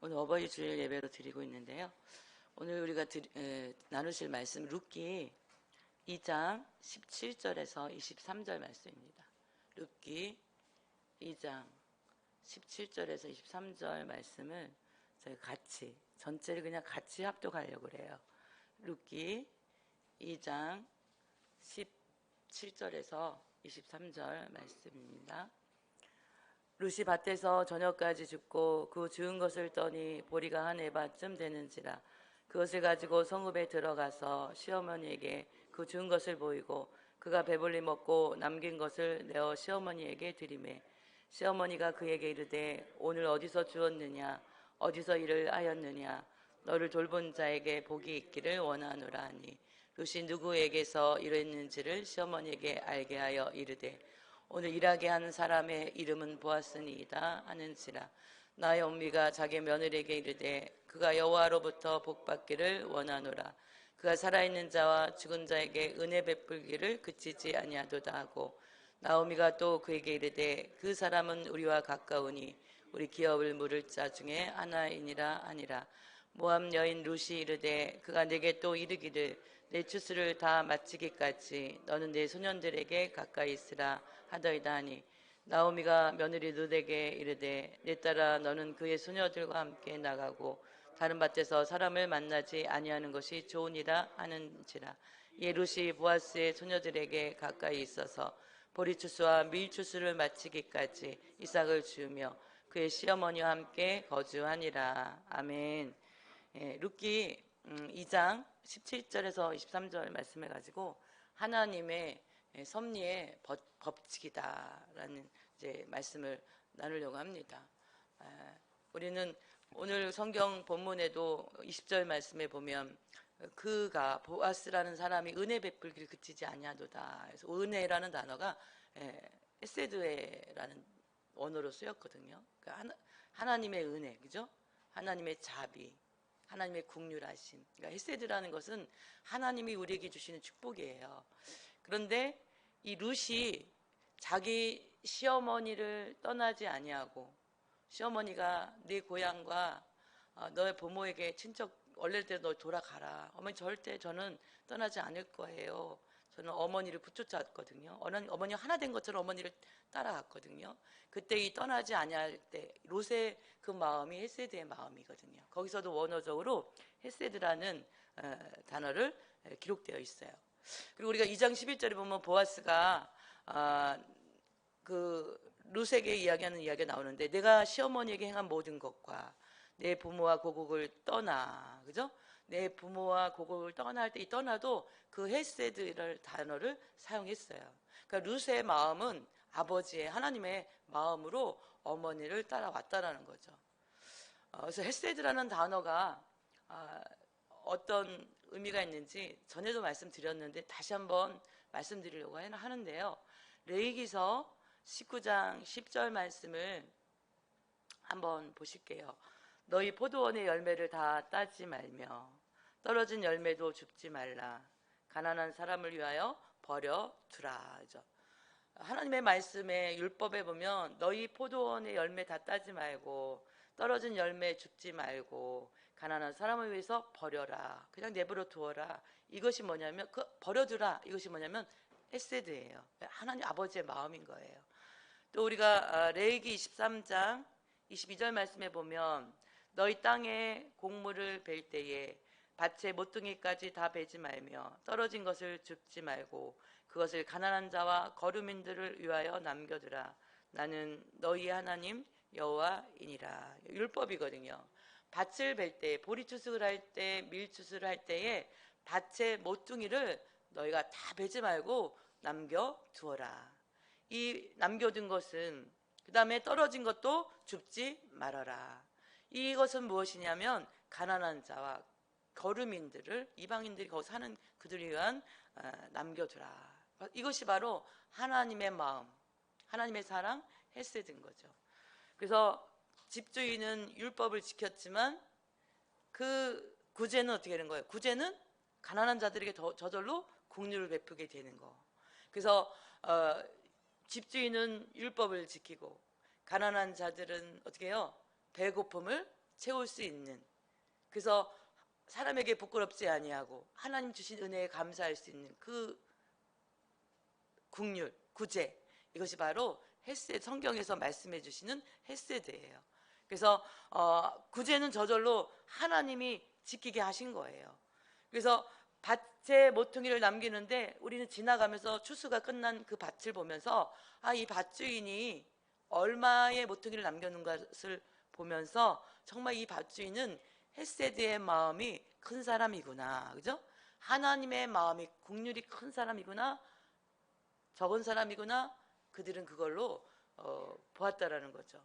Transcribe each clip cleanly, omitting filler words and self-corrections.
오늘 어버이 주일 예배로 드리고 있는데요. 오늘 우리가 나누실 말씀 룻기 2장 17절에서 23절 말씀입니다. 룻기 2장 17절에서 23절 말씀을 저희 같이 전체를 그냥 같이 합독하려고 그래요. 룻기 2장 17절에서 23절 말씀입니다. 룻이 밭에서 저녁까지 죽고 그 죽은 것을 떠니 보리가 한 에바쯤 되는지라 그것을 가지고 성읍에 들어가서 시어머니에게 그 죽은 것을 보이고 그가 배불리 먹고 남긴 것을 내어 시어머니에게 드리매 시어머니가 그에게 이르되 오늘 어디서 주었느냐 어디서 일을 하였느냐 너를 돌본 자에게 복이 있기를 원하노라 하니 룻이 누구에게서 이랬는지를 시어머니에게 알게 하여 이르되 오늘 일하게 한 사람의 이름은 보았으니이다 하는지라 나의 엄미가 자기 며느리에게 이르되 그가 여호와로부터 복받기를 원하노라 그가 살아있는 자와 죽은 자에게 은혜 베풀기를 그치지 아니하도다 하고 나오미가 또 그에게 이르되 그 사람은 우리와 가까우니 우리 기업을 물을 자 중에 하나이니라 하니라 모압 여인 룻이 이르되 그가 내게 또 이르기를 내 추수를 다 마치기까지 너는 내 소년들에게 가까이 있으라 하더이다 하니 나오미가 며느리 룻에게 이르되 내 딸아 너는 그의 소녀들과 함께 나가고 다른 밭에서 사람을 만나지 아니하는 것이 좋으니라 하는지라 이에 룻이 보아스의 소녀들에게 가까이 있어서 보리추수와 밀추수를 마치기까지 이삭을 주우며 그의 시어머니와 함께 거주하니라. 아멘. 룻기 2장 17절에서 23절 말씀해 가지고 하나님의 섭리의 법칙이다라는 이제 말씀을 나누려고 합니다. 우리는 오늘 성경 본문에도 20절 말씀에 보면 그가 보아스라는 사람이 은혜 베풀기를 그치지 아니하도다. 그래서 은혜라는 단어가 에세드에라는 원어로 쓰였거든요. 그러니까 하나님의 은혜, 그죠? 하나님의 자비, 하나님의 긍휼하심. 그러니까 헤세드라는 것은 하나님이 우리에게 주시는 축복이에요. 그런데 이 룻이 자기 시어머니를 떠나지 아니하고 시어머니가 네 고향과 너의 부모에게 친척 원래일 때 너 돌아가라. 어머니 절대 저는 떠나지 않을 거예요. 저는 어머니를 붙쫓았거든요. 어머니 하나 된 것처럼 어머니를 따라갔거든요. 그때 이 떠나지 아니할 때 롯의 그 마음이 헤세드의 마음이거든요. 거기서도 원어적으로 헤세드라는 단어를 기록되어 있어요. 그리고 우리가 2장 11절에 보면 보아스가 그 룻에게 이야기하는 이야기가 나오는데 내가 시어머니에게 행한 모든 것과 내 부모와 고국을 떠나, 그죠? 내 부모와 고국을 떠날 때 이 떠나도 그 헤세드를 단어를 사용했어요. 그러니까 룻의 마음은 아버지의 하나님의 마음으로 어머니를 따라왔다라는 거죠. 그래서 헤세드라는 단어가 어떤 의미가 있는지 전에도 말씀드렸는데 다시 한번 말씀드리려고 하는데요. 레위기서 19장 10절 말씀을 한번 보실게요. 너희 포도원의 열매를 다 따지 말며 떨어진 열매도 줍지 말라. 가난한 사람을 위하여 버려두라. 하나님의 말씀에 율법에 보면 너희 포도원의 열매 다 따지 말고 떨어진 열매 줍지 말고 가난한 사람을 위해서 버려라. 그냥 내버려 두어라. 이것이 뭐냐면 버려두라. 이것이 뭐냐면 헤세드예요. 하나님 아버지의 마음인 거예요. 또 우리가 레위기 23장 22절 말씀에 보면 너희 땅에 곡물을 벨 때에 밭의 모퉁이까지 다 베지 말며 떨어진 것을 줍지 말고 그것을 가난한 자와 거류민들을 위하여 남겨두라. 나는 너희 하나님 여호와이니라. 율법이거든요. 밭을 벨 때, 보리추수를 할 때, 밀추수를 할 때에 밭의 모퉁이를 너희가 다 베지 말고 남겨두어라. 이 남겨둔 것은 그 다음에 떨어진 것도 줍지 말아라. 이것은 무엇이냐면 가난한 자와 거류민들을 이방인들이 거기 사는 그들을 위한 남겨두라. 이것이 바로 하나님의 마음, 하나님의 사랑, 헤세드인 거죠. 그래서 집주인은 율법을 지켰지만 그 구제는 어떻게 되는 거예요? 구제는 가난한 자들에게 저절로 긍휼을 베푸게 되는 거. 그래서 집주인은 율법을 지키고 가난한 자들은 어떻게 해요? 배고픔을 채울 수 있는, 그래서 사람에게 부끄럽지 아니하고 하나님 주신 은혜에 감사할 수 있는 그 국률, 구제, 이것이 바로 헤세드, 성경에서 말씀해 주시는 헤세드예요. 그래서 구제는 저절로 하나님이 지키게 하신 거예요. 그래서 밭에 모퉁이를 남기는데 우리는 지나가면서 추수가 끝난 그 밭을 보면서 이 밭주인이 얼마의 모퉁이를 남겨놓은 것을 보면서 정말 이 밭주인은 헤세드의 마음이 큰 사람이구나, 그죠? 하나님의 마음이, 국률이 큰 사람이구나, 적은 사람이구나, 그들은 그걸로 보았다라는 거죠.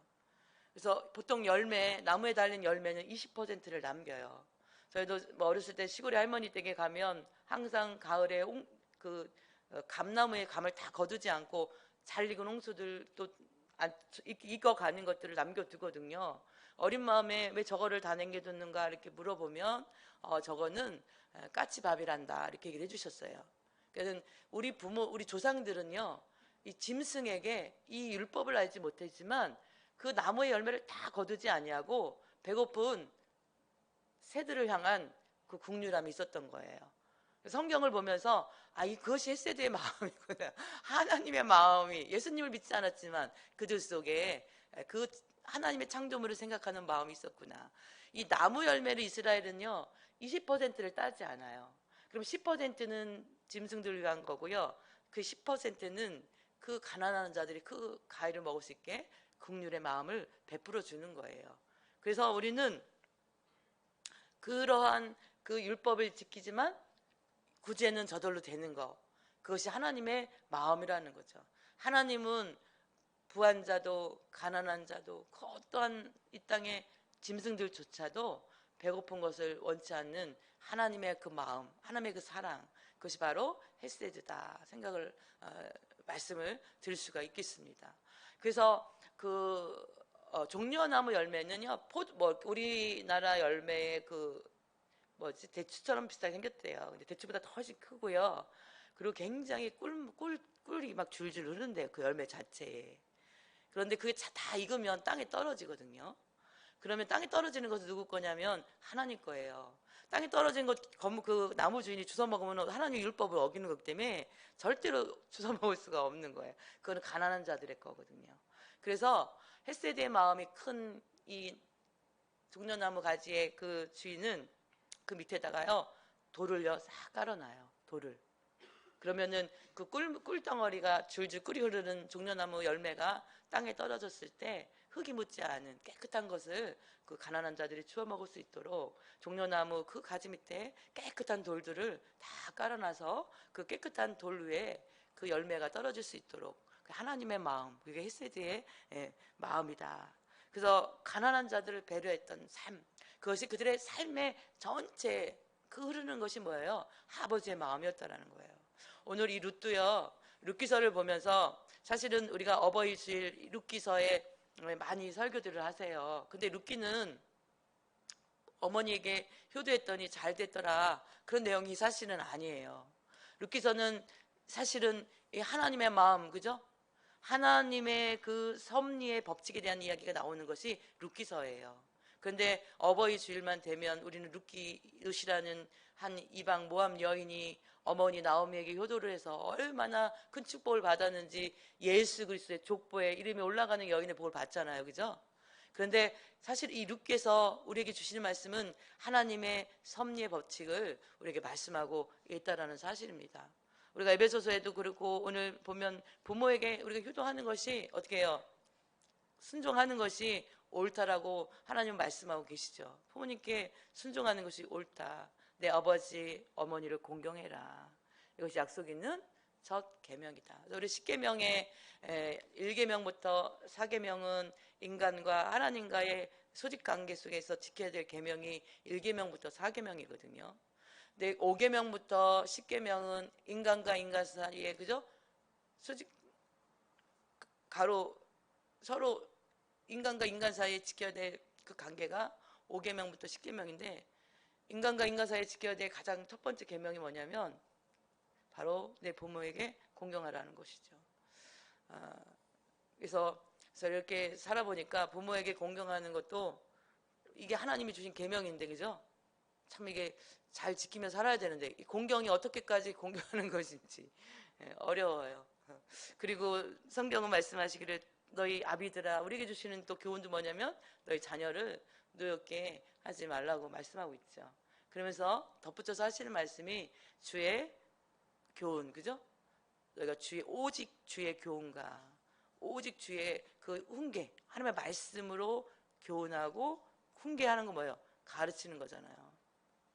그래서 보통 열매, 나무에 달린 열매는 20%를 남겨요. 저희도 뭐 어렸을 때 시골에 할머니 댁에 가면 항상 가을에 감나무의 감을 다 거두지 않고 잘 익은 홍수들 또 익어가는 것들을 남겨두거든요. 어린 마음에 왜 저거를 다 남겨두는가 이렇게 물어보면 저거는 까치밥이란다 이렇게 얘기를 해주셨어요. 그래서 우리 부모, 우리 조상들은요, 이 짐승에게 이 율법을 알지 못했지만 그 나무의 열매를 다 거두지 아니하고 배고픈 새들을 향한 그 국률함이 있었던 거예요. 성경을 보면서 그것이 헤세드의 마음이구나. 하나님의 마음이, 예수님을 믿지 않았지만 그들 속에 그 하나님의 창조물을 생각하는 마음이 있었구나. 이 나무 열매를 이스라엘은요 20%를 따지 않아요. 그럼 10%는 짐승들을 위한 거고요, 그 10%는 그 가난한 자들이 그 과일을 먹을 수 있게 긍휼의 마음을 베풀어 주는 거예요. 그래서 우리는 그러한 그 율법을 지키지만 구제는 저절로 되는 거, 그것이 하나님의 마음이라는 거죠. 하나님은 부한 자도 가난한 자도 그 어떠한 이 땅의 짐승들조차도 배고픈 것을 원치 않는 하나님의 그 마음, 하나님의 그 사랑, 그것이 바로 헤세드다 생각을 말씀을 드릴 수가 있겠습니다. 그래서 그 종려나무 열매는요, 우리나라 열매의 대추처럼 비슷하게 생겼대요. 근데 대추보다 더 훨씬 크고요. 그리고 굉장히 꿀이 막 줄줄 흐른대요, 그 열매 자체에. 그런데 그게 다 익으면 땅에 떨어지거든요. 그러면 땅에 떨어지는 것은 누구 거냐면 하나님 거예요. 땅에 떨어진 그 나무 주인이 주워 먹으면 하나님 율법을 어기는 거기 때문에 절대로 주워 먹을 수가 없는 거예요. 그거는 가난한 자들의 거거든요. 그래서 헤세드의 마음이 큰 이 종려나무 가지의 그 주인은 그 밑에다가요 돌을요 싹 깔아놔요. 돌을. 그러면은 그 꿀덩어리가 줄줄 꿀이 흐르는 종려나무 열매가 땅에 떨어졌을 때 흙이 묻지 않은 깨끗한 것을 그 가난한 자들이 주워 먹을 수 있도록 종려나무 그 가지 밑에 깨끗한 돌들을 다 깔아놔서 그 깨끗한 돌 위에 그 열매가 떨어질 수 있도록 하나님의 마음, 그게 헤세드의 마음이다. 그래서 가난한 자들을 배려했던 삶, 그것이 그들의 삶의 전체 그 흐르는 것이 뭐예요? 아버지의 마음이었다라는 거예요. 오늘 이 룻도요, 룻기서를 보면서 사실은 우리가 어버이 주일 룻기서에 많이 설교들을 하세요. 근데 룻기는 어머니에게 효도했더니 잘 됐더라, 그런 내용이 사실은 아니에요. 룻기서는 사실은 하나님의 마음, 그죠? 하나님의 그 섭리의 법칙에 대한 이야기가 나오는 것이 룻기서예요. 그런데 어버이 주일만 되면 우리는 룻이라는 한 이방 모압 여인이 어머니 나오미에게 효도를 해서 얼마나 큰 축복을 받았는지 예수 그리스도의 족보에 이름이 올라가는 여인의 복을 받잖아요, 그죠? 그런데 사실 이 룻께서 우리에게 주시는 말씀은 하나님의 섭리의 법칙을 우리에게 말씀하고 있다라는 사실입니다. 우리가 에베소서에도 그렇고 오늘 보면 부모에게 우리가 효도하는 것이 어떻게 해요? 순종하는 것이 옳다라고 하나님 말씀하고 계시죠. 부모님께 순종하는 것이 옳다. 내 아버지 어머니를 공경해라. 이것이 약속 있는 첫 계명이다. 우리 10계명의 1계명부터 4계명은 인간과 하나님과의 소직 관계 속에서 지켜야 될 계명이 1계명부터 4계명이거든요. 근데 5계명부터 10계명은 인간과 인간 사이에, 그죠? 소직 서로 인간과 인간 사이에 지켜야 될 그 관계가 5계명부터 10계명인데, 인간과 인간 사이에 지켜야 될 가장 첫 번째 계명이 뭐냐면 바로 내 부모에게 공경하라는 것이죠. 그래서 이렇게 살아보니까 부모에게 공경하는 것도 이게 하나님이 주신 계명인데, 그죠? 참 이게 잘 지키며 살아야 되는데 이 공경이 어떻게까지 공경하는 것인지 어려워요. 그리고 성경은 말씀하시기를 너희 아비들아, 우리에게 주시는 또 교훈도 뭐냐면 너희 자녀를 노엽게 하지 말라고 말씀하고 있죠. 그러면서 덧붙여서 하시는 말씀이 주의 교훈, 그죠? 너희가 주의 오직 주의 교훈과 오직 주의 그 훈계, 하나님의 말씀으로 교훈하고 훈계하는 거 뭐예요? 가르치는 거잖아요.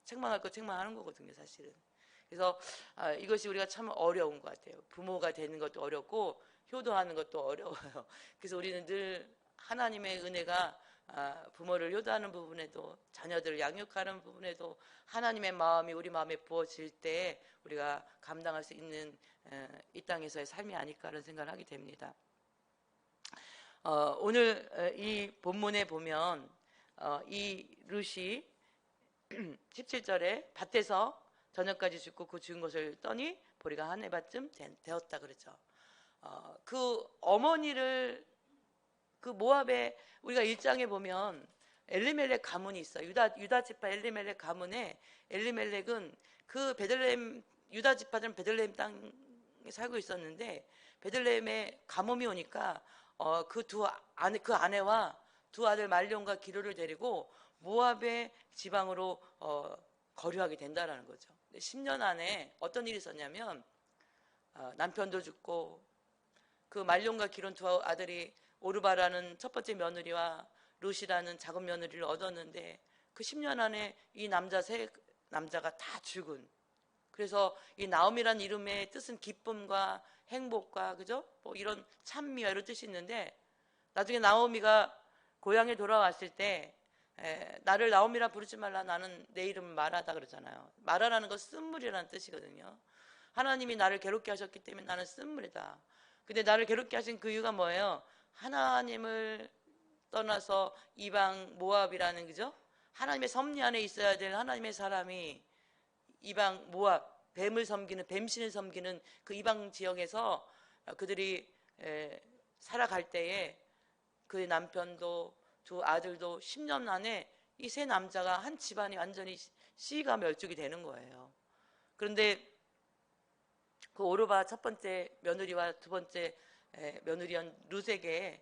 책망할 거 책망하는 거거든요, 사실은. 그래서 이것이 우리가 참 어려운 것 같아요. 부모가 되는 것도 어렵고 효도하는 것도 어려워요. 그래서 우리는 늘 하나님의 은혜가 부모를 효도하는 부분에도 자녀들을 양육하는 부분에도 하나님의 마음이 우리 마음에 부어질 때 우리가 감당할 수 있는 이 땅에서의 삶이 아닐까라는 생각을 하게 됩니다. 오늘 이 본문에 보면 이 룻이 17절에 밭에서 저녁까지 죽고 그 죽은 것을 떠니 보리가 한 해밭쯤 되었다 그러죠. 그 어머니를 그 모압에 우리가 1장에 보면 엘리멜렉 가문이 있어. 유다 지파 엘리멜렉 가문에 엘리멜렉은 그 베들레헴 유다 지파들은 베들레헴 땅에 살고 있었는데 베들레헴에 가뭄이 오니까 그 아내와 두 아들 말론과 기르를 데리고 모압의 지방으로 거류하게 된다라는 거죠. 10년 안에 어떤 일이 있었냐면 남편도 죽고 그 말론과 기른 두 아들이 오르바라는 첫 번째 며느리와 룻이라는 작은 며느리를 얻었는데 그 10년 안에 이 남자가 다 죽은. 그래서 이 나옴이라는 이름의 뜻은 기쁨과 행복과 그죠? 뭐 이런 찬미와 이런 뜻이 있는데 나중에 나오미가 고향에 돌아왔을 때 나를 나오미라 부르지 말라, 나는 내 이름 마라다 그러잖아요. 마라라는 건 쓴물이라는 뜻이거든요. 하나님이 나를 괴롭게 하셨기 때문에 나는 쓴물이다. 근데 나를 괴롭게 하신 그 이유가 뭐예요? 하나님을 떠나서 이방 모압이라는, 그죠? 하나님의 섭리 안에 있어야 될 하나님의 사람이 이방 모압, 뱀신을 섬기는 그 이방 지역에서 그들이 살아갈 때에 그 남편도 두 아들도 10년 안에 이 세 남자가 한 집안이 완전히 씨가 멸족이 되는 거예요. 그런데 그 오르바 첫 번째 며느리와 두 번째 며느리인 룻에게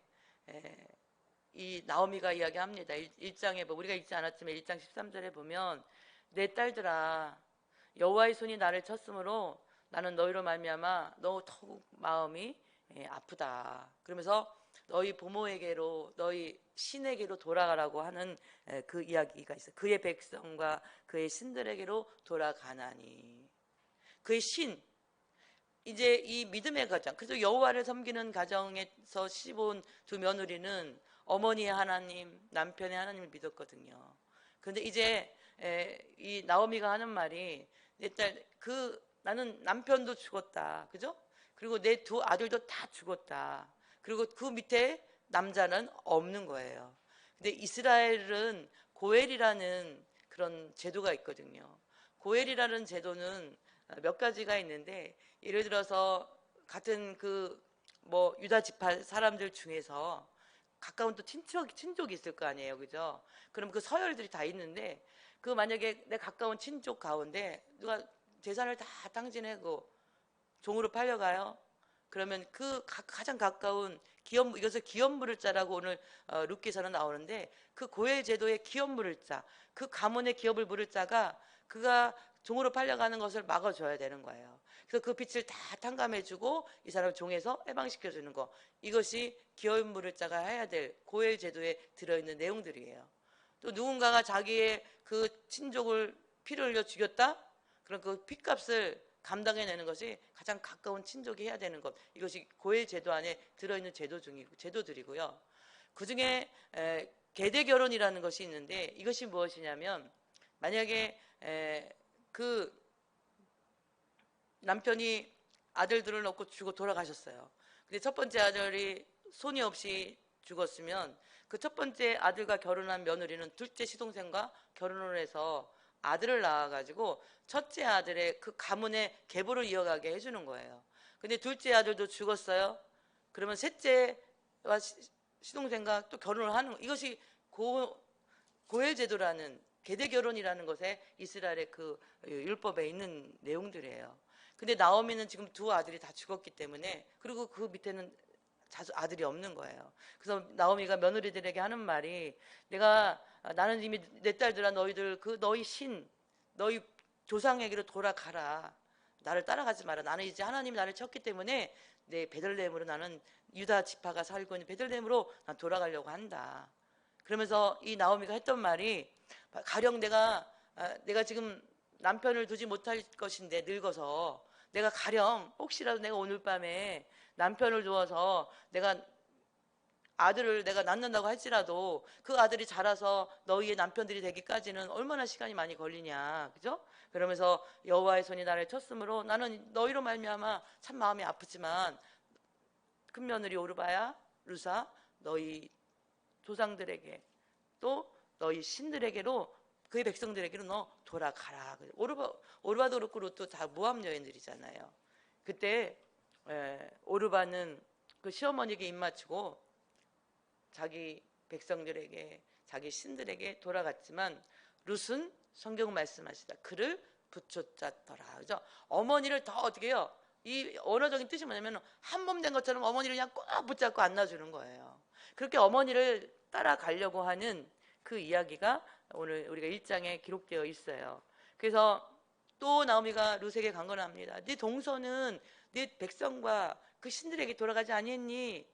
이 나오미가 이야기합니다. 1장에 우리가 읽지 않았지만 1장 13절에 보면 내 딸들아, 여호와의 손이 나를 쳤으므로 나는 너희로 말미암아 더욱 마음이 아프다. 그러면서 너희 부모에게로, 너희 신에게로 돌아가라고 하는 그 이야기가 있어요. 그의 백성과 그의 신들에게로 돌아가나니. 그의 신, 이제 이 믿음의 가정, 그래서 여호와를 섬기는 가정에서 시본 두 며느리는 어머니의 하나님, 남편의 하나님을 믿었거든요. 그런데 이제 이 나오미가 하는 말이 내 딸, 나는 남편도 죽었다, 그죠? 그리고 내 두 아들도 다 죽었다. 그리고 그 밑에 남자는 없는 거예요. 근데 이스라엘은 고엘이라는 그런 제도가 있거든요. 고엘이라는 제도는 몇 가지가 있는데, 예를 들어서 같은 유다 지파 사람들 중에서 가까운 또 친족이 있을 거 아니에요, 그죠? 그럼 그 서열들이 다 있는데, 만약에 내 가까운 친족 가운데 누가 재산을 다 탕진하고 종으로 팔려가요. 그러면 가장 가까운 기업, 이것을 기업 물을 자라고 오늘 룻기서는 나오는데, 그 고엘 제도의 기업 물을 자, 그 가문의 기업을 물을 자가 그가 종으로 팔려가는 것을 막아줘야 되는 거예요. 그래서 그 빚을 다 탕감해주고 이 사람을 종에서 해방시켜주는 거, 이것이 기업 물을 자가 해야 될 고엘 제도에 들어있는 내용들이에요. 또 누군가가 자기의 그 친족을 피를 흘려 죽였다? 그럼 그 피값을 감당해내는 것이 가장 가까운 친족이 해야 되는 것, 이것이 고엘 제도 안에 들어있는 제도들이고요. 그 중에 계대 결혼이라는 것이 있는데, 이것이 무엇이냐면, 만약에 그 남편이 아들들을 낳고 죽어 돌아가셨어요. 근데 첫 번째 아들이 손이 없이 죽었으면 그 첫 번째 아들과 결혼한 며느리는 둘째 시동생과 결혼을 해서 아들을 낳아가지고 첫째 아들의 그 가문의 계보를 이어가게 해주는 거예요. 근데 둘째 아들도 죽었어요. 그러면 셋째와 시동생과 또 결혼을 하는 거. 이것이 고해 제도라는 계대 결혼이라는 것에 이스라엘의 그 율법에 있는 내용들이에요. 근데 나오미는 지금 두 아들이 다 죽었기 때문에, 그리고 그 밑에는 아들이 없는 거예요. 그래서 나오미가 며느리들에게 하는 말이, 나는 이미 내 딸들아, 너희들 너희 너희 조상에게로 돌아가라. 나를 따라가지 마라. 나는 이제 하나님이 나를 쳤기 때문에 내 베들레헴으로, 나는 유다 지파가 살고 있는 베들레헴으로 난 돌아가려고 한다. 그러면서 이 나오미가 했던 말이, 가령 내가 지금 남편을 두지 못할 것인데, 늙어서 내가 가령 혹시라도 내가 오늘 밤에 남편을 두어서 아들을 내가 낳는다고 할지라도 그 아들이 자라서 너희의 남편들이 되기까지는 얼마나 시간이 많이 걸리냐, 그죠? 그러면서 여호와의 손이 나를 쳤으므로 나는 너희로 말미암아 참 마음이 아프지만 큰며느리 오르바야, 루사, 너희 조상들에게 또 너희 신들에게로, 그의 백성들에게로 너 돌아가라. 오르바도 그렇고 롯도 다 모함 여인들이잖아요. 그때 오르바는 그 시어머니에게 입맞추고 자기 백성들에게, 자기 신들에게 돌아갔지만, 룻은 성경 말씀하시다 그를 붙여짰더라. 그죠? 어머니를 더 어떻게 해요? 이 언어적인 뜻이 뭐냐면, 한 몸 된 것처럼 어머니를 그냥 꼭 붙잡고 안아주는 거예요. 그렇게 어머니를 따라가려고 하는 그 이야기가 오늘 우리가 1장에 기록되어 있어요. 그래서 또 나오미가 룻에게 강건합니다. 네 동서는 네 백성과 그 신들에게 돌아가지 아니했니?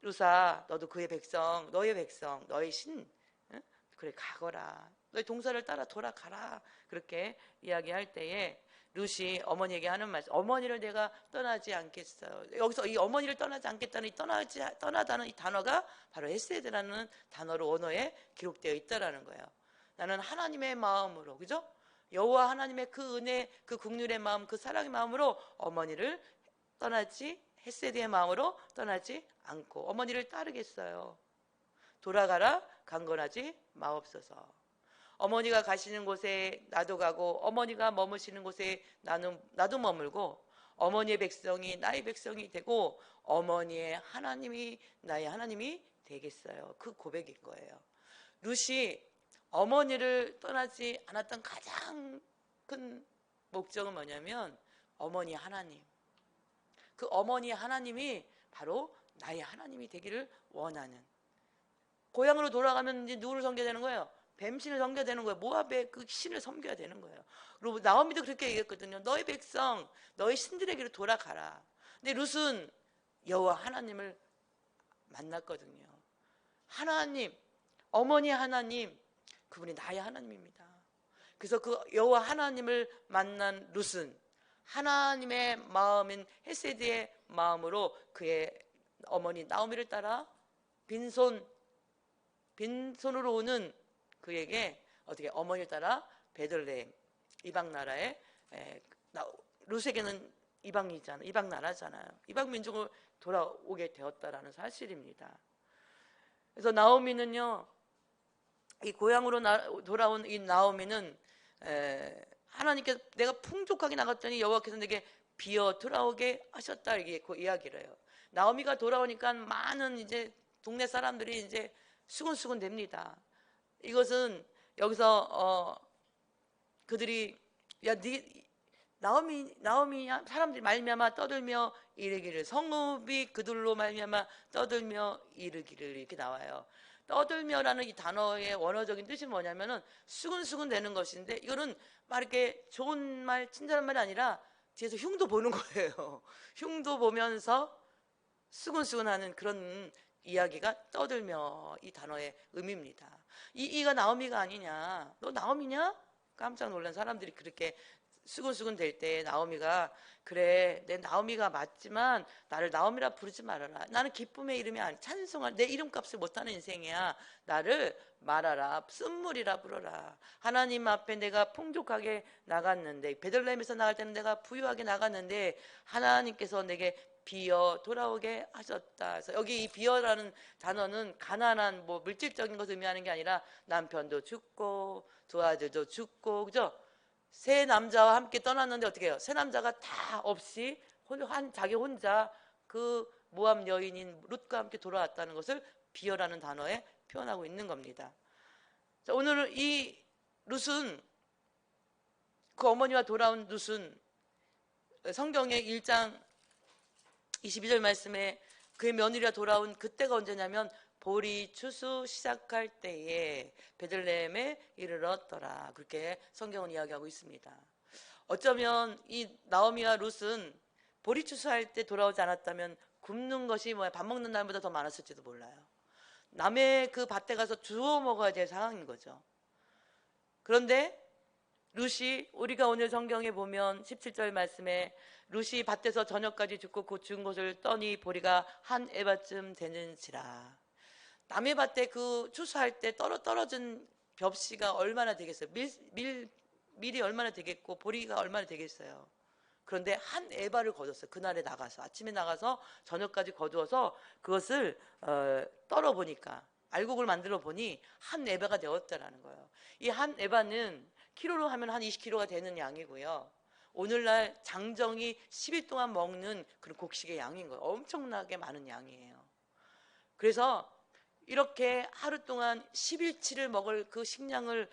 룻아, 너도 그의 백성, 너의 백성, 너의 신, 응? 그래 가거라. 너의 동서를 따라 돌아가라. 그렇게 이야기할 때에 룻이 어머니에게 하는 말씀, 어머니를 내가 떠나지 않겠어요. 여기서 이 어머니를 떠나지 않겠다는 떠나다는 이 단어가 바로 헤세드라는 단어로 언어에 기록되어 있다라는 거예요. 나는 하나님의 마음으로, 그죠? 여호와 하나님의 그 은혜, 그 긍휼의 마음, 그 사랑의 마음으로 어머니를 헤세드의 마음으로 떠나지 않고 어머니를 따르겠어요. 돌아가라, 강건하지 마옵소서. 어머니가 가시는 곳에 나도 가고, 어머니가 머무시는 곳에 나도 머물고, 어머니의 백성이 나의 백성이 되고, 어머니의 하나님이 나의 하나님이 되겠어요. 그 고백인 거예요. 룻이 어머니를 떠나지 않았던 가장 큰 목적은 뭐냐면, 어머니 하나님, 그 어머니 하나님이 바로 나의 하나님이 되기를 원하는, 고향으로 돌아가면 이제 누구를 섬겨야 되는 거예요? 뱀신을 섬겨야 되는 거예요. 모압의 그 신을 섬겨야 되는 거예요. 그리고 나오미도 그렇게 얘기했거든요. 너희 백성, 너희 신들에게로 돌아가라. 근데 룻은 여호와 하나님을 만났거든요. 하나님, 어머니 하나님, 그분이 나의 하나님입니다. 그래서 그 여호와 하나님을 만난 룻은 하나님의 마음인 헤세드의 마음으로 그의 어머니 나오미를 따라 빈손으로 오는 그에게 어떻게 어머니를 따라 베들레헴, 이방 나라에, 룻에게는 이방 나라잖아요. 이방 민족을 돌아오게 되었다라는 사실입니다. 그래서 나오미는요, 이 고향으로 돌아온 이 나오미는 하나님께서 내가 풍족하게 나갔더니 여호와께서 내게 비어 돌아오게 하셨다, 이게 그 이야기를 해요. 나오미가 돌아오니까 많은 이제 동네 사람들이 이제 수군수군 됩니다. 이것은 여기서 그들이, 야, 나오미 사람들이 말미암아 떠들며 이르기를, 성읍이 그들로 말미암아 떠들며 이르기를, 이렇게 나와요. 떠들며라는 이 단어의 원어적인 뜻이 뭐냐면은 수군수군 되는 것인데, 이거는 막 이렇게 좋은 말, 친절한 말이 아니라 뒤에서 흉도 보는 거예요. 흉도 보면서 수군수군하는 그런 이야기가 떠들며, 이 단어의 의미입니다. 이가 나오미가 아니냐, 너 나오미냐? 깜짝 놀란 사람들이 그렇게 수근수근 될 때 나오미가, 그래 내 나오미가 맞지만 나를 나오미라 부르지 말아라. 나는 기쁨의 이름이 아니, 찬송할 내 이름값을 못하는 인생이야. 나를 말하라, 쓴물이라 불어라. 하나님 앞에 내가 풍족하게 나갔는데, 베들레헴에서 나갈 때는 내가 부유하게 나갔는데 하나님께서 내게 비어 돌아오게 하셨다. 그래서 여기 이 비어라는 단어는 가난한 뭐 물질적인 것을 의미하는 게 아니라 남편도 죽고 두 아들도 죽고, 그죠? 세 남자와 함께 떠났는데 어떻게 해요? 세 남자가 다 없이 자기 혼자 그 모압 여인인 룻과 함께 돌아왔다는 것을 비어라는 단어에 표현하고 있는 겁니다. 자, 오늘은 이 룻은, 그 어머니와 돌아온 룻은 성경의 1장 22절 말씀에 그의 며느리가 돌아온 그때가 언제냐면 보리 추수 시작할 때에 베들레헴에 이르렀더라. 그렇게 성경은 이야기하고 있습니다. 어쩌면 이 나오미와 룻은 보리 추수할 때 돌아오지 않았다면 굶는 것이 밥 먹는 날보다 더 많았을지도 몰라요. 남의 그 밭에 가서 주워 먹어야 될 상황인 거죠. 그런데 룻이, 우리가 오늘 성경에 보면 17절 말씀에 룻이 밭에서 저녁까지 죽고 그 죽은 것을 떠니 보리가 한 에바쯤 되는지라. 남의 밭에 그 추수할 때 떨어진 벽씨가 얼마나 되겠어요? 밀이 얼마나 되겠고 보리가 얼마나 되겠어요? 그런데 한 에바를 거뒀어요. 그날에 나가서, 아침에 나가서 저녁까지 거두어서 그것을 떨어보니까, 알곡을 만들어 보니 한 에바가 되었다라는 거예요. 이 한 에바는 키로로 하면 한 20kg가 되는 양이고요. 오늘날 장정이 10일 동안 먹는 그런 곡식의 양인 거예요. 엄청나게 많은 양이에요. 그래서 이렇게 하루 동안 10일치를 먹을 그 식량을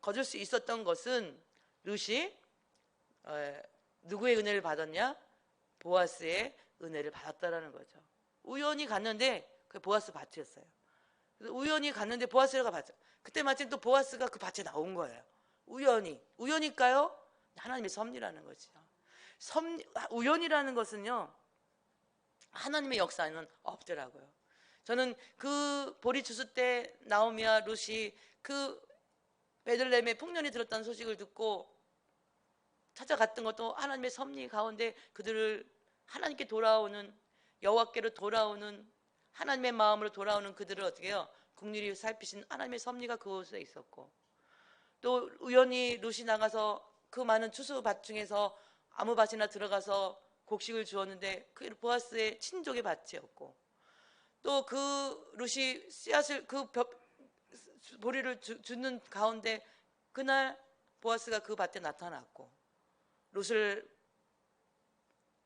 거둘 수 있었던 것은 룻이 누구의 은혜를 받았냐? 보아스의 은혜를 받았다라는 거죠. 우연히 갔는데 그 보아스 밭이었어요. 우연히 갔는데 보아스가 밭, 그때 마침 또 보아스가 그 밭에 나온 거예요. 우연일까요? 하나님의 섭리라는 거죠. 우연이라는 것은요, 하나님의 역사는 없더라고요. 저는 그 보리 추수 때 나오미와 룻이 그 베들레헴에 풍년이 들었다는 소식을 듣고 찾아갔던 것도 하나님의 섭리 가운데 그들을 하나님께 돌아오는, 여호와께로 돌아오는, 하나님의 마음으로 돌아오는 그들을 어떻게 해요? 긍휼히 살피신 하나님의 섭리가 그곳에 있었고, 또 우연히 룻이 나가서 그 많은 추수밭 중에서 아무 밭이나 들어가서 곡식을 주었는데 그 보아스의 친족의 밭이었고, 또 그 룻이 씨앗을 그 보리를 주는 가운데 그날 보아스가 그 밭에 나타났고 룻을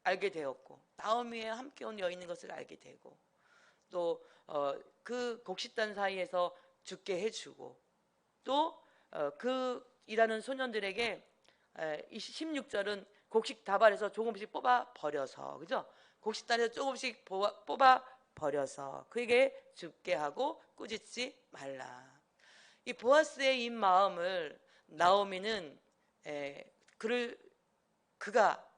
알게 되었고 나오미에 함께 온 여인인 것을 알게 되고, 또 그 곡식단 사이에서 죽게 해주고, 또 그 일하는 소년들에게 16절은 곡식 다발에서 조금씩 뽑아 버려서, 그죠? 곡식단에서 조금씩 뽑아 버려서 그에게 죽게 하고 꾸짖지 말라. 이 보아스의 이 마음을 나오미는 그가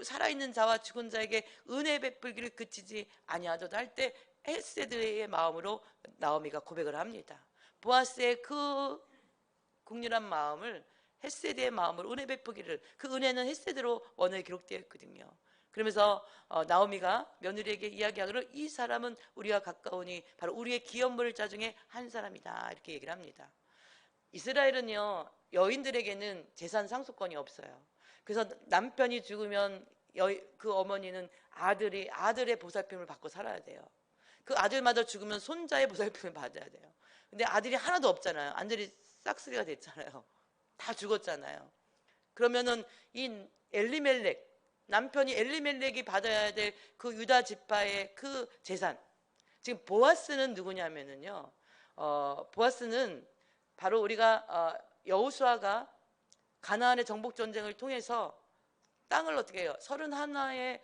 살아있는 자와 죽은 자에게 은혜 베풀기를 그치지 아니하도다 할 때 헤세드의 마음으로 나오미가 고백을 합니다. 보아스의 그 국률한 마음을 헤세드의 마음으로 은혜 베푸기를, 그 은혜는 헤세드로 원어에 기록되어 있거든요. 그러면서 나오미가 며느리에게 이야기하기를 이 사람은 우리와 가까우니 바로 우리의 기업물 자 중에 한 사람이다, 이렇게 얘기를 합니다. 이스라엘은요, 여인들에게는 재산 상속권이 없어요. 그래서 남편이 죽으면 그 어머니는 아들의 보살핌을 받고 살아야 돼요. 그 아들마다 죽으면 손자의 보살핌을 받아야 돼요. 근데 아들이 하나도 없잖아요. 아들이 싹쓸이가 됐잖아요. 다 죽었잖아요. 그러면은 이 남편이 엘리멜렉이 받아야 될 그 유다 지파의 그 재산, 지금 보아스는 누구냐면은요, 보아스는 바로 우리가 여호수아가 가나안의 정복 전쟁을 통해서 땅을 어떻게 해요? 31의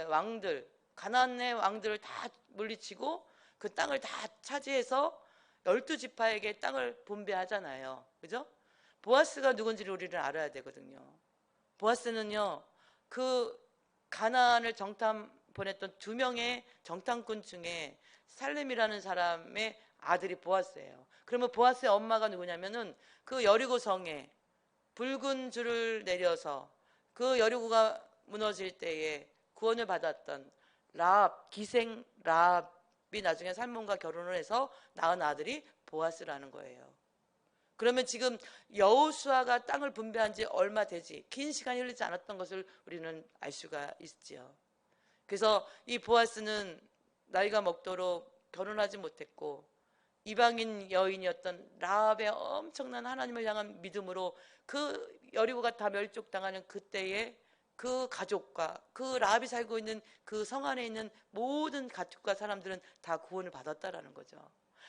왕들, 가나안의 왕들을 다 물리치고 그 땅을 다 차지해서 12지파에게 땅을 분배하잖아요. 그죠? 보아스가 누군지를 우리는 알아야 되거든요. 보아스는요, 그 가나안을 정탐 보냈던 2명의 정탐꾼 중에 살렘이라는 사람의 아들이 보아스예요. 그러면 보아스의 엄마가 누구냐면은 그 여리고 성에 붉은 줄을 내려서 그 여리고가 무너질 때에 구원을 받았던 기생 라합이 나중에 살몬과 결혼을 해서 낳은 아들이 보아스라는 거예요. 그러면 지금 여호수아가 땅을 분배한 지 얼마 되지, 긴 시간이 흐르지 않았던 것을 우리는 알 수가 있지요. 그래서 이 보아스는 나이가 먹도록 결혼하지 못했고 이방인 여인이었던 라합의 엄청난 하나님을 향한 믿음으로 그 여리고가 다 멸족당하는 그때에 그 가족과 그 라합이 살고 있는 그 성 안에 있는 모든 가축과 사람들은 다 구원을 받았다라는 거죠.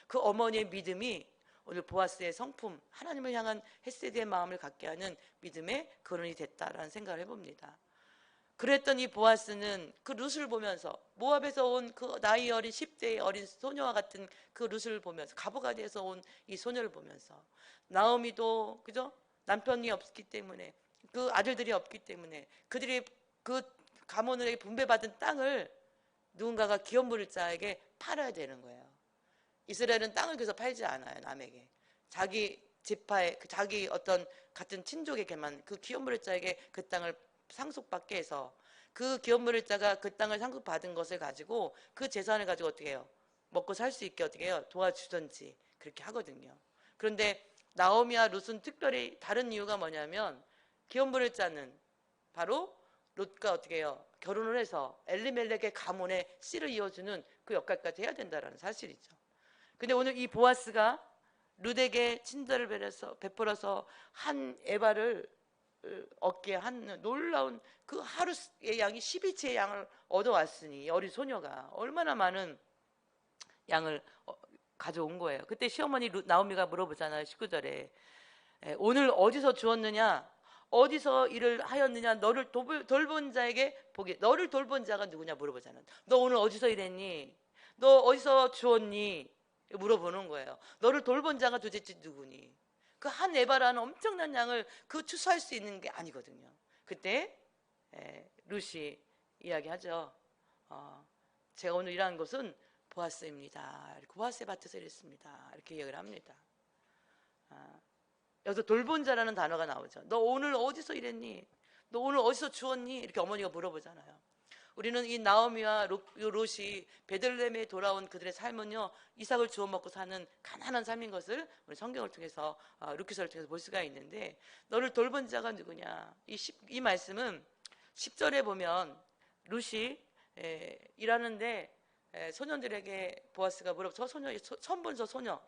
그 어머니의 믿음이 오늘 보아스의 성품, 하나님을 향한 헤세드의 마음을 갖게 하는 믿음의 근원이 됐다라는 생각을 해봅니다. 그랬더니 보아스는 그 룻을 보면서, 모압에서 온 그 나이 어린 10대의 어린 소녀와 같은 그 룻을 보면서, 가보가디에서 온 이 소녀를 보면서, 나오미도 그죠? 남편이 없기 때문에, 그 아들들이 없기 때문에 그들이 그 가문에게 분배받은 땅을 누군가가 기업 물을 자에게 팔아야 되는 거예요. 이스라엘은 땅을 그래서 팔지 않아요. 남에게. 자기 지파에, 자기 어떤 같은 친족에게만, 그 기업 물을 자에게 그 땅을 상속받게 해서, 그 기업 물을 자가 그 땅을 상속받은 것을 가지고 그 재산을 가지고 어떻게 해요? 먹고 살 수 있게 어떻게 해요? 도와주든지 그렇게 하거든요. 그런데 나오미와 룻은 특별히 다른 이유가 뭐냐면, 기업 물을 자는 바로 롯과 어떻게 해요? 결혼을 해서 엘리멜렉의 가문의 씨를 이어주는 그 역할까지 해야 된다는 사실이죠. 근데 오늘 이 보아스가 룻에게 친절을 베풀어서 한 에바를 얻게 한 놀라운, 그 하루의 양이 12채의 양을 얻어왔으니, 어린 소녀가 얼마나 많은 양을 가져온 거예요. 그때 시어머니 나오미가 물어보잖아요. 19절에 오늘 어디서 주었느냐, 어디서 일을 하였느냐, 너를 돌본 자에게 보기. 너를 돌본 자가 누구냐 물어보잖아요. 너 오늘 어디서 일했니? 너 어디서 주었니? 물어보는 거예요. 너를 돌본 자가 도대체 누구니? 그 한 에바라는 엄청난 양을 그 추수할 수 있는 게 아니거든요. 그때 룻이 이야기하죠. 제가 오늘 일하는 곳은 보아스입니다. 보아스의 밭에서 일했습니다. 이렇게 이야기를 합니다. 여기서 돌본 자라는 단어가 나오죠. 너 오늘 어디서 일했니? 너 오늘 어디서 주웠니? 이렇게 어머니가 물어보잖아요. 우리는 이 나오미와 롯이 베들레헴에 돌아온 그들의 삶은요, 이삭을 주워 먹고 사는 가난한 삶인 것을 우리 성경을 통해서, 루키서를 통해서 볼 수가 있는데, 너를 돌본 자가 누구냐? 이 말씀은 10절에 보면 롯이 일하는데 소년들에게 보아스가 물어, 저 소녀, 처음 본 저 소녀,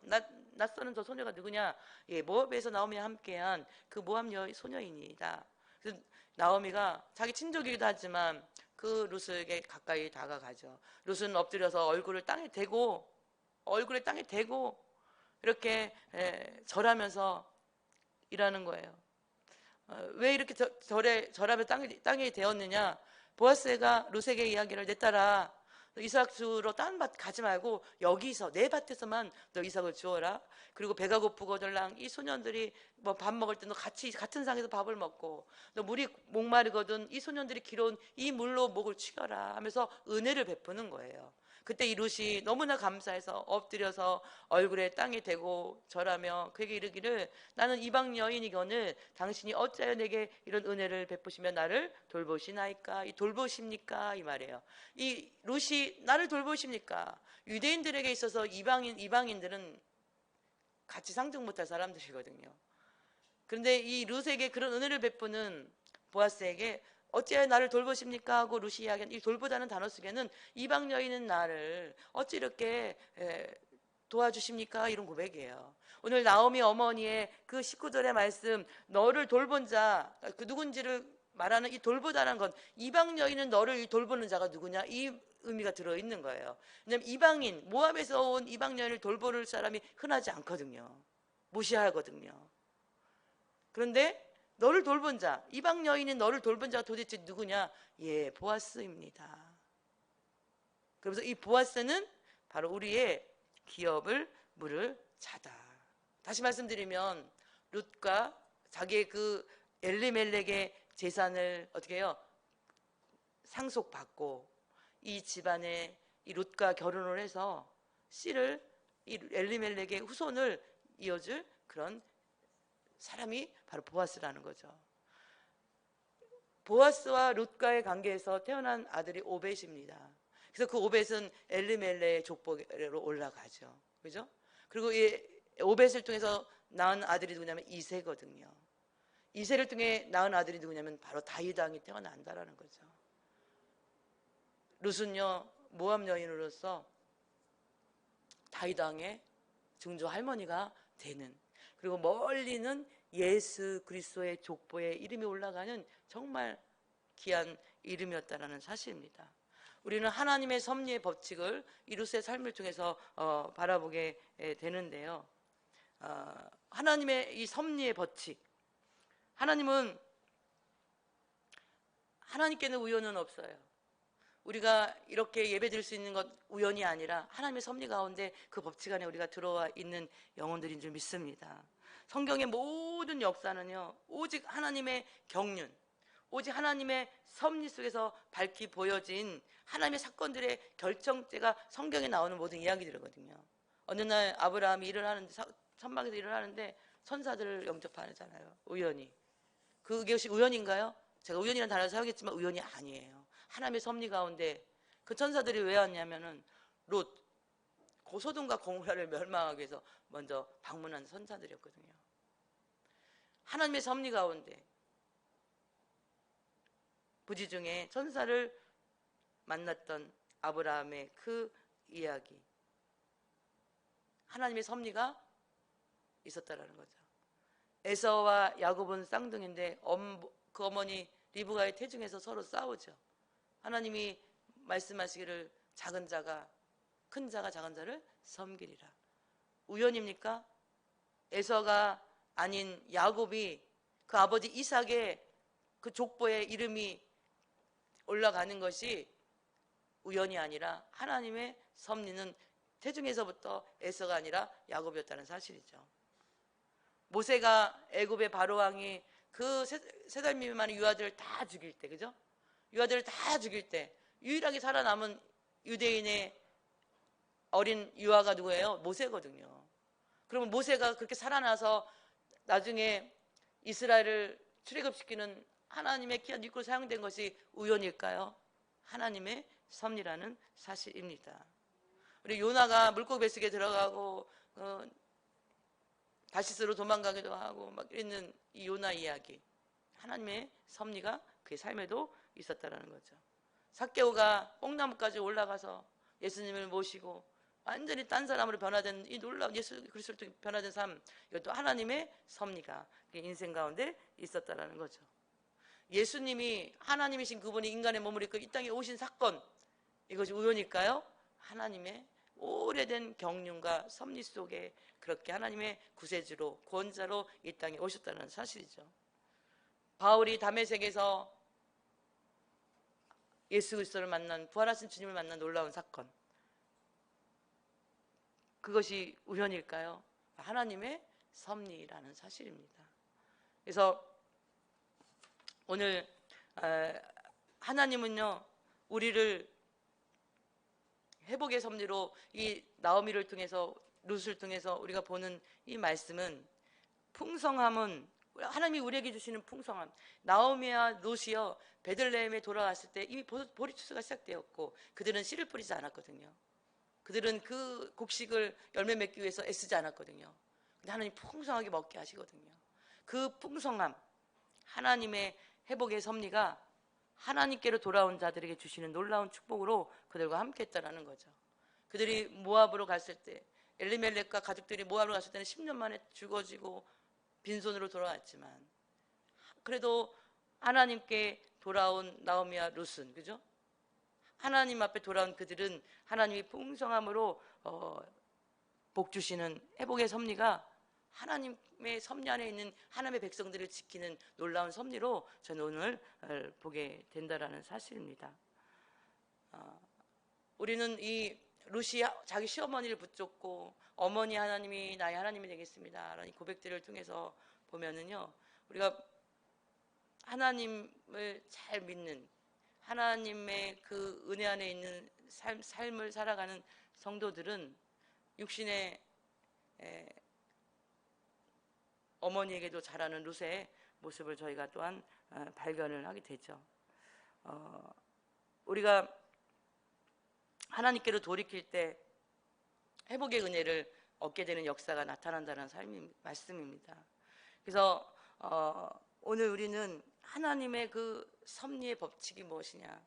낯서는 저 소녀가 누구냐? 모압에서 나오미와 함께한 그 모압 소녀이니이다. 그래서 나오미가 자기 친족이기도 하지만 그 룻에게 가까이 다가가죠. 룻은 엎드려서 얼굴에 땅에 대고 이렇게 절하면서 일하는 거예요. 왜 이렇게 절하며 땅에 대었느냐? 보아스가 룻에게 이야기를, 내 딸아, 너 이삭 주러 다른 밭 가지 말고 여기서 내 밭에서만 너 이삭을 주어라. 그리고 배가 고프거든 이 소년들이 뭐 밥 먹을 때 너 같은 상에서 밥을 먹고, 너 물이 목마르거든 이 소년들이 길어온 이 물로 목을 축여라 하면서 은혜를 베푸는 거예요. 그때 이 룻이 너무나 감사해서 엎드려서 얼굴에 땅에 대고 절하며 그에게 이르기를, 나는 이방 여인이거늘 당신이 어찌하여 내게 이런 은혜를 베푸시며 나를 돌보시나이까? 이 돌보십니까? 이 말이에요. 이 룻이 나를 돌보십니까? 유대인들에게 있어서 이방인들은 같이 상종 못할 사람들이거든요. 그런데 이 룻에게 그런 은혜를 베푸는 보아스에게 어찌하여 나를 돌보십니까? 하고 룻이 이야기한 이 돌보다는 단어 속에는 이방 여인은 나를 어찌 이렇게 도와주십니까? 이런 고백이에요. 오늘 나오미 어머니의 그 19절의 말씀, 너를 돌본 자, 그 누군지를 말하는 이 돌보다는 건, 이방 여인은 너를 돌보는 자가 누구냐? 이 의미가 들어있는 거예요. 왜냐하면 이방인, 모압에서 온 이방 여인을 돌보는 사람이 흔하지 않거든요. 무시하거든요. 그런데 너를 돌본 자, 이방 여인이 너를 돌본 자가 도대체 누구냐? 보아스입니다. 그래서 이 보아스는 바로 우리의 기업을 물을 자다. 다시 말씀드리면 룻과 자기의 그 엘리멜렉의 재산을 어떻게 해요? 상속받고 이 집안에 이 룻과 결혼을 해서 씨를, 이 엘리멜렉의 후손을 이어줄 그런 사람이 바로 보아스라는 거죠. 보아스와 룻과의 관계에서 태어난 아들이 오벳입니다. 그래서 그 오벳은 엘리멜렉의 족보로 올라가죠. 그죠? 그리고 이 오벳을 통해서 낳은 아들이 누구냐면 이새거든요. 이새를 통해 낳은 아들이 누구냐면 바로 다윗 왕이 태어난다라는 거죠. 룻은요, 모압 여인으로서 다윗 왕의 증조 할머니가 되는, 그리고 멀리는 예수 그리스도의 족보에 이름이 올라가는 정말 귀한 이름이었다라는 사실입니다. 우리는 하나님의 섭리의 법칙을 이 룻의 삶을 통해서 바라보게 되는데요. 하나님의 이 섭리의 법칙, 하나님께는 우연은 없어요. 우리가 이렇게 예배드릴 수 있는 것 우연이 아니라 하나님의 섭리 가운데 그 법칙 안에 우리가 들어와 있는 영혼들인 줄 믿습니다. 성경의 모든 역사는요, 오직 하나님의 경륜, 오직 하나님의 섭리 속에서 밝히 보여진 하나님의 사건들의 결정체가 성경에 나오는 모든 이야기들이거든요. 어느 날 아브라함이 일을 하는데, 선방에서 일을 하는데 천사들을 영접하잖아요. 우연히. 그것이 우연인가요? 제가 우연이라는 단어를 사용했지만 우연이 아니에요. 하나님의 섭리 가운데 그 천사들이 왜 왔냐면은 롯, 고소돔과 고모라를 멸망하기 위해서 먼저 방문한 천사들이었거든요. 하나님의 섭리 가운데 부지 중에 천사를 만났던 아브라함의 그 이야기, 하나님의 섭리가 있었다라는 거죠. 에서와 야곱은 쌍둥이인데 그 어머니 리브가의 태중에서 서로 싸우죠. 하나님이 말씀하시기를 작은 자가 큰 자가 작은 자를 섬기리라. 우연입니까? 에서가 아닌 야곱이 그 아버지 이삭의 그 족보의 이름이 올라가는 것이 우연이 아니라 하나님의 섭리는 태중에서부터 에서가 아니라 야곱이었다는 사실이죠. 모세가 애굽의 바로왕이 그 세 달 미만의 유아들을 다 죽일 때, 그죠? 유아들을 다 죽일 때 유일하게 살아남은 유대인의 어린 유아가 누구예요? 모세거든요. 그러면 모세가 그렇게 살아나서 나중에 이스라엘을 출애굽시키는 하나님의 귀한 일꾼으로 사용된 것이 우연일까요? 하나님의 섭리라는 사실입니다. 우리 요나가 물고기 뱃속에 들어가고 다시스로 도망가기도 하고 막 있는 이 요나 이야기, 하나님의 섭리가 그의 삶에도 있었다라는 거죠. 삭개오가 뽕나무까지 올라가서 예수님을 모시고 완전히 딴 사람으로 변화된 이 놀라운 예수 그리스도로 변화된 삶, 이것도 하나님의 섭리가 인생 가운데 있었다라는 거죠. 예수님이 하나님이신 그분이 인간의 몸을 입고 이 땅에 오신 사건, 이것이 우연일까요? 하나님의 오래된 경륜과 섭리 속에 그렇게 하나님의 구세주로 구원자로 이 땅에 오셨다는 사실이죠. 바울이 다메섹에서 예수 그리스도를 만난, 부활하신 주님을 만난 놀라운 사건, 그것이 우연일까요? 하나님의 섭리라는 사실입니다. 그래서 오늘 하나님은요, 우리를 회복의 섭리로 이 나오미를 통해서, 룻을 통해서 우리가 보는 이 말씀은, 풍성함은 하나님이 우리에게 주시는 풍성함, 나오미와 룻이요 베들레헴에 돌아왔을 때 이미 보리 추수가 시작되었고 그들은 씨를 뿌리지 않았거든요. 그들은 그 곡식을 열매 맺기 위해서 애쓰지 않았거든요. 근데 하나님 풍성하게 먹게 하시거든요. 그 풍성함, 하나님의 회복의 섭리가 하나님께로 돌아온 자들에게 주시는 놀라운 축복으로 그들과 함께 했다라는 거죠. 그들이 모압으로 갔을 때, 엘리멜렉과 가족들이 모압으로 갔을 때는 10년 만에 죽어지고 빈손으로 돌아왔지만, 그래도 하나님께 돌아온 나오미와 룻은, 그죠? 하나님 앞에 돌아온 그들은 하나님이 풍성함으로 복 주시는 회복의 섭리가 하나님의 섭리 안에 있는 하나님의 백성들을 지키는 놀라운 섭리로 저는 오늘 보게 된다라는 사실입니다. 우리는 이 룻이 자기 시어머니를 붙잡고 어머니 하나님이 나의 하나님이 되겠습니다 라는 고백들을 통해서 보면은요, 우리가 하나님을 잘 믿는, 하나님의 그 은혜 안에 있는 삶을 살아가는 성도들은 육신의 어머니에게도 잘하는 룻의 모습을 저희가 또한 발견을 하게 되죠. 우리가 하나님께로 돌이킬 때 회복의 은혜를 얻게 되는 역사가 나타난다는 말씀입니다. 그래서 오늘 우리는 하나님의 그 섭리의 법칙이 무엇이냐,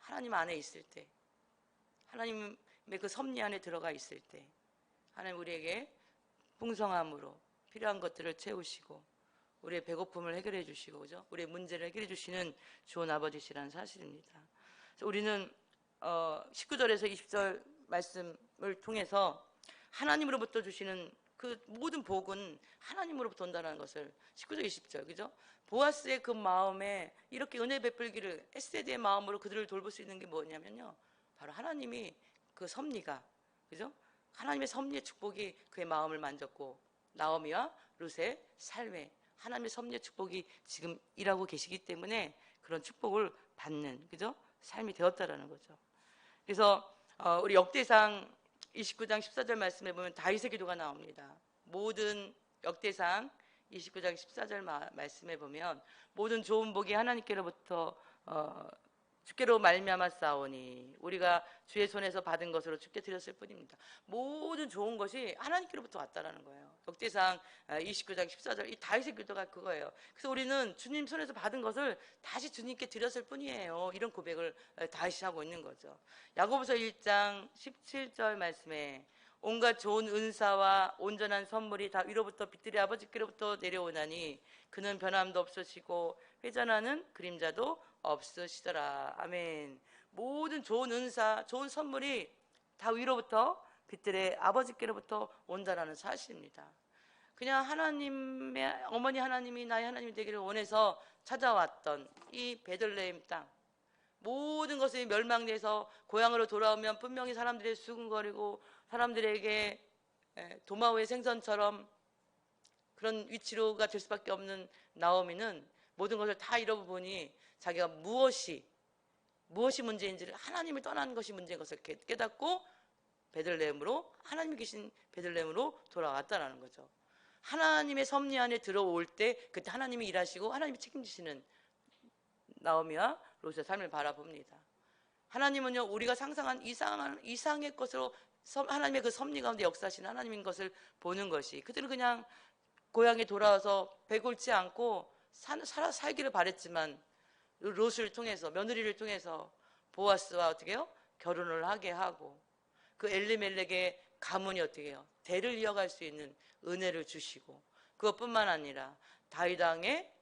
하나님 안에 있을 때, 하나님의 그 섭리 안에 들어가 있을 때 하나님 우리에게 풍성함으로 필요한 것들을 채우시고 우리의 배고픔을 해결해 주시고, 그죠? 우리의 문제를 해결해 주시는 좋은 아버지시라는 사실입니다. 그래서 우리는 19절에서 20절 말씀을 통해서 하나님으로부터 주시는 그 모든 복은 하나님으로부터 온다는 것을 19절 20절 그죠? 보아스의 그 마음에 이렇게 은혜 베풀기를 에세드의 마음으로 그들을 돌볼 수 있는 게 뭐냐면요, 바로 하나님이 그 섭리가 그죠? 하나님의 섭리의 축복이 그의 마음을 만졌고 나오미와 룻의 삶에 하나님의 섭리의 축복이 지금 일하고 계시기 때문에 그런 축복을 받는 그죠? 삶이 되었다라는 거죠. 그래서 우리 역대상 29장 14절 말씀에 보면 다윗의 기도가 나옵니다. 모든 역대상 29장 14절 말씀에 보면 모든 좋은 복이 하나님께로부터 주께로 말미암아 싸우니 우리가 주의 손에서 받은 것으로 주께 드렸을 뿐입니다. 모든 좋은 것이 하나님께로부터 왔다라는 거예요. 역대상 29장 14절 이 다윗의 기도가 그거예요. 그래서 우리는 주님 손에서 받은 것을 다시 주님께 드렸을 뿐이에요. 이런 고백을 다윗이 하고 있는 거죠. 야고보서 1장 17절 말씀에 온갖 좋은 은사와 온전한 선물이 다 위로부터 빛들의 아버지께로부터 내려오나니 그는 변함도 없으시고 회전하는 그림자도 없으시더라. 아멘. 모든 좋은 은사, 좋은 선물이 다 위로부터 빛들의 아버지께로부터 온다라는 사실입니다. 그냥 하나님의 어머니 하나님이 나의 하나님이 되기를 원해서 찾아왔던 이 베들레헴 땅, 모든 것이 멸망돼서 고향으로 돌아오면 분명히 사람들이 수군거리고 사람들에게 도마의 생선처럼 그런 위치로가 될 수밖에 없는 나오미는 모든 것을 다 이러고 보니 자기가 무엇이 문제인지를 하나님을 떠나는 것이 문제인 것을 깨닫고 베들레헴으로 하나님이 계신 베들레헴으로 돌아왔다는 거죠. 하나님의 섭리 안에 들어올 때 그때 하나님이 일하시고 하나님이 책임지시는 나오미와 롯의 삶을 바라봅니다. 하나님은요 우리가 상상한 이상의 것으로 하나님의 그 섭리 가운데 역사하시는 하나님인 것을 보는 것이 그들은 그냥 고향에 돌아와서 배골치 않고 살기를 바랬지만 롯을 통해서 며느리를 통해서 보아스와 어떻게 해요? 결혼을 하게 하고 그 엘리멜렉의 가문이 어떻게 해요? 대를 이어갈 수 있는 은혜를 주시고 그것뿐만 아니라 다윗 왕의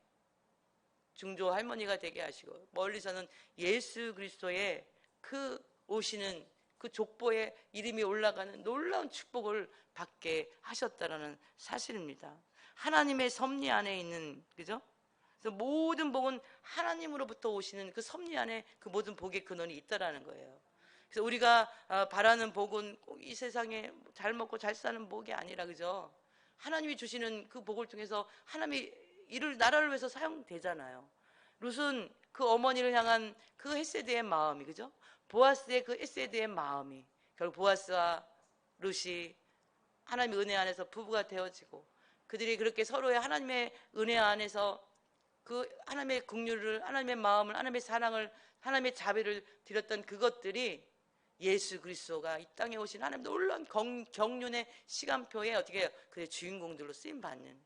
중조 할머니가 되게 하시고 멀리서는 예수 그리스도의 그 오시는 그 족보에 이름이 올라가는 놀라운 축복을 받게 하셨다라는 사실입니다. 하나님의 섭리 안에 있는 그죠? 그래서 모든 복은 하나님으로부터 오시는 그 섭리 안에 그 모든 복의 근원이 있다라는 거예요. 그래서 우리가 바라는 복은 꼭 이 세상에 잘 먹고 잘 사는 복이 아니라 그죠? 하나님이 주시는 그 복을 통해서 하나님이 나라를 위해서 사용되잖아요. 룻은 그 어머니를 향한 그 헤세드의 마음이 그죠? 보아스의 그 헤세드의 마음이 결국 보아스와 룻이 하나님의 은혜 안에서 부부가 되어지고 그들이 그렇게 서로의 하나님의 은혜 안에서 그 하나님의 긍휼을 하나님의 마음을 하나님의 사랑을 하나님의 자비를 드렸던 그것들이 예수 그리스도가 이 땅에 오신 하나님 놀라운 경륜의 시간표에 어떻게 해요? 그의 주인공들로 쓰임 받는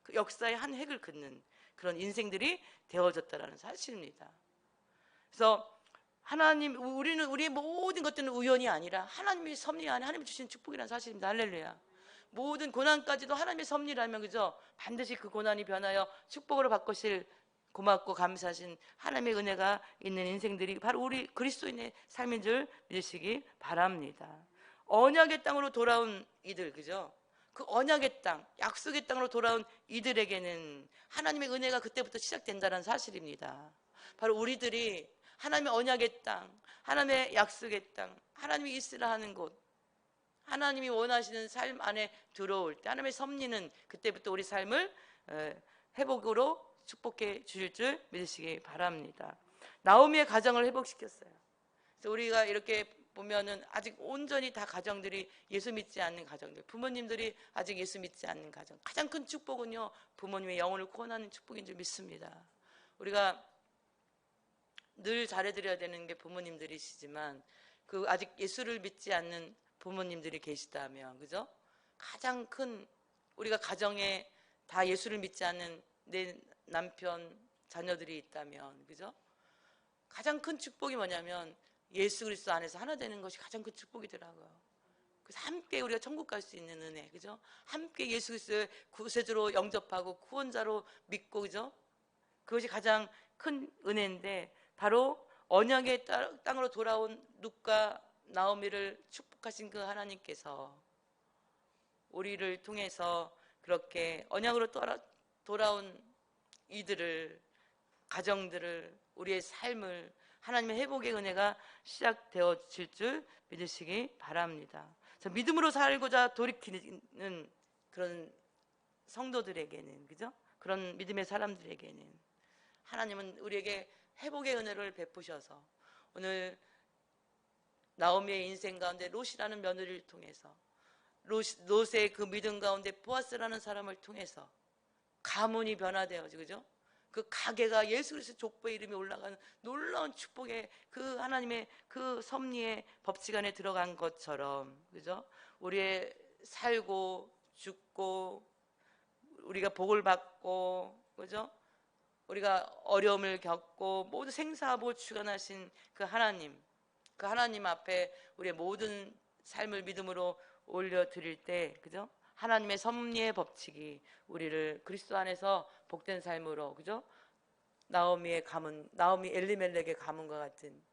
그 역사의 한 획을 긋는 그런 인생들이 되어졌다라는 사실입니다. 그래서 우리의 모든 것들은 우연이 아니라 하나님의 섭리 안에 하나님이 주신 축복이라는 사실입니다. 할렐루야. 모든 고난까지도 하나님의 섭리라면 그죠? 반드시 그 고난이 변하여 축복으로 바꾸실 고맙고 감사하신 하나님의 은혜가 있는 인생들이 바로 우리 그리스도인의 삶인 줄 믿으시기 바랍니다. 언약의 땅으로 돌아온 이들 그죠? 그 언약의 땅, 약속의 땅으로 돌아온 이들에게는 하나님의 은혜가 그때부터 시작된다는 사실입니다. 바로 우리들이 하나님의 언약의 땅, 하나님의 약속의 땅, 하나님이 있으라 하는 곳, 하나님이 원하시는 삶 안에 들어올 때 하나님의 섭리는 그때부터 우리 삶을 회복으로 축복해 주실 줄 믿으시기 바랍니다. 나오미의 가정을 회복시켰어요. 그래서 우리가 이렇게 보면은 아직 온전히 다 가정들이 예수 믿지 않는 가정들, 부모님들이 아직 예수 믿지 않는 가정, 가장 큰 축복은요 부모님의 영혼을 구원하는 축복인 줄 믿습니다. 우리가 늘 잘해드려야 되는 게 부모님들이시지만 그 아직 예수를 믿지 않는 부모님들이 계시다면 그죠? 가장 큰 우리가 가정에 다 예수를 믿지 않는 내 남편 자녀들이 있다면 그죠? 가장 큰 축복이 뭐냐면 예수 그리스도 안에서 하나 되는 것이 가장 큰 축복이더라고요. 그래서 함께 우리가 천국 갈 수 있는 은혜 그죠? 함께 예수 그리스도의 구세주로 영접하고 구원자로 믿고 그죠? 그것이 가장 큰 은혜인데 바로 언약의 땅으로 돌아온 룻과 나오미를 축복하신 그 하나님께서 우리를 통해서 그렇게 언약으로 돌아온 이들을, 가정들을, 우리의 삶을 하나님의 회복의 은혜가 시작되어질 줄 믿으시기 바랍니다. 믿음으로 살고자 돌이키는 그런 성도들에게는, 그죠? 그런 믿음의 사람들에게는 하나님은 우리에게 회복의 은혜를 베푸셔서 오늘 나오미의 인생 가운데 롯이라는 며느리를 통해서, 롯의 그 믿음 가운데 보아스라는 사람을 통해서 가문이 변화되어지고, 그죠? 그 가게가 예수 그리스도 족보의 이름이 올라가는 놀라운 축복의 그 하나님의 그 섭리의 법칙 안에 들어간 것처럼, 그죠? 우리의 살고 죽고 우리가 복을 받고, 그죠? 우리가 어려움을 겪고 모두 생사하고 주관하신 그 하나님 앞에 우리의 모든 삶을 믿음으로 올려드릴 때, 그죠? 하나님의 섭리의 법칙이 우리를 그리스도 안에서 복된 삶으로, 그죠? 나오미 엘리멜렉의 가문과 같은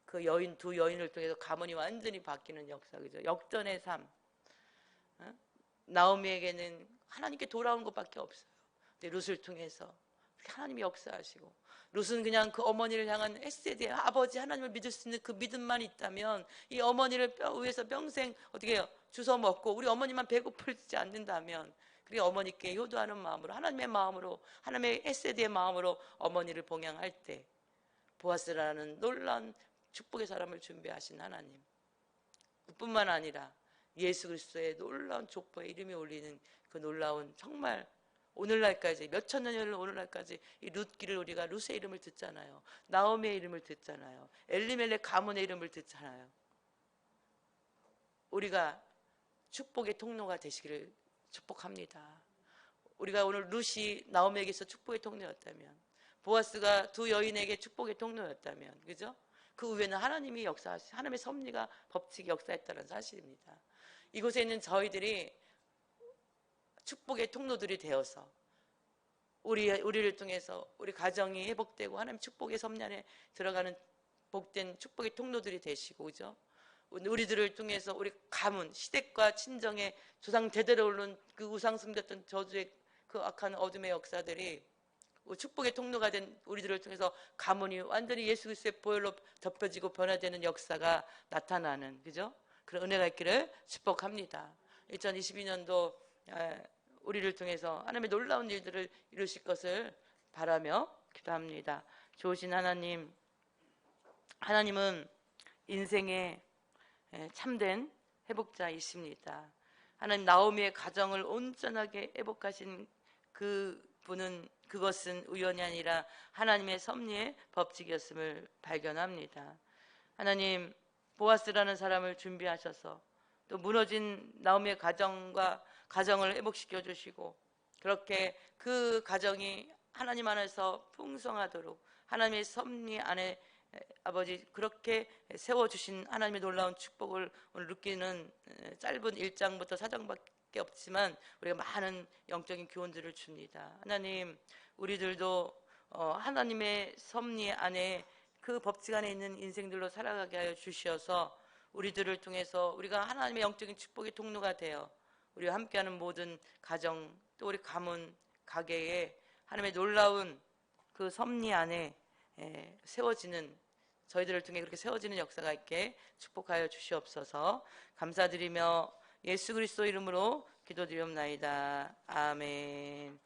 그 두 여인을 통해서 가문이 완전히 바뀌는 역사, 그죠? 역전의 삶. 나오미에게는 하나님께 돌아온 것밖에 없어요. 근데 룻을 통해서 하나님이 역사하시고, 룻은 그냥 그 어머니를 향한 헤세드의 아버지 하나님을 믿을 수 있는 그 믿음만 있다면 이 어머니를 뼈 위에서 평생 어떻게 해요? 주워 먹고 우리 어머니만 배고프지 않는다면, 그리고 어머니께 효도하는 마음으로, 하나님의 마음으로, 하나님의 헤세드의 마음으로 어머니를 봉양할 때 보아스라는 놀라운 축복의 사람을 준비하신 하나님, 뿐만 아니라 예수 그리스도의 놀라운 족보의 이름이 올리는 그 놀라운, 정말 오늘날까지 몇천 년을 오늘날까지 이 룻기를 우리가 룻의 이름을 듣잖아요. 나오미의 이름을 듣잖아요. 엘리멜렉 가문의 이름을 듣잖아요. 우리가 축복의 통로가 되시기를 축복합니다. 우리가 오늘 룻이 나오미에게서 축복의 통로였다면, 보아스가 두 여인에게 축복의 통로였다면, 그죠? 그 위에는 하나님이 역사하신, 하나님의 섭리가 법칙이 역사했다는 사실입니다. 이곳에 있는 저희들이 축복의 통로들이 되어서 우리를 통해서 우리 가정이 회복되고 하나님 축복의 섭리 안에 들어가는 복된 축복의 통로들이 되시고, 그죠? 우리들을 통해서 우리 가문, 시댁과 친정의 조상 대대로 오른 그 우상 숭배했던 저주의 그 악한 어둠의 역사들이 축복의 통로가 된 우리들을 통해서 가문이 완전히 예수 그리스도의 보혈로 덮여지고 변화되는 역사가 나타나는, 그죠? 그런 은혜가 있기를 축복합니다. 2022년도 우리를 통해서 하나님의 놀라운 일들을 이루실 것을 바라며 기도합니다. 좋으신 하나님, 하나님은 인생의 참된 회복자이십니다. 하나님, 나오미의 가정을 온전하게 회복하신 그것은 우연이 아니라 하나님의 섭리의 법칙이었음을 발견합니다. 하나님, 보아스라는 사람을 준비하셔서 또 무너진 나오미의 가정을 회복시켜 주시고, 그렇게 그 가정이 하나님 안에서 풍성하도록 하나님의 섭리 안에 아버지 그렇게 세워주신 하나님의 놀라운 축복을 오늘 느끼는 짧은 1장부터 4장밖에 없지만 우리가 많은 영적인 교훈들을 줍니다. 하나님, 우리들도 하나님의 섭리 안에 그 법칙 안에 있는 인생들로 살아가게 하여 주시어서 우리들을 통해서 우리가 하나님의 영적인 축복의 통로가 되어 우리와 함께하는 모든 가정, 또 우리 가문, 가게에 하나님의 놀라운 그 섭리 안에 세워지는, 저희들을 통해 그렇게 세워지는 역사가 있게 축복하여 주시옵소서. 감사드리며 예수 그리스도 이름으로 기도드리옵나이다. 아멘.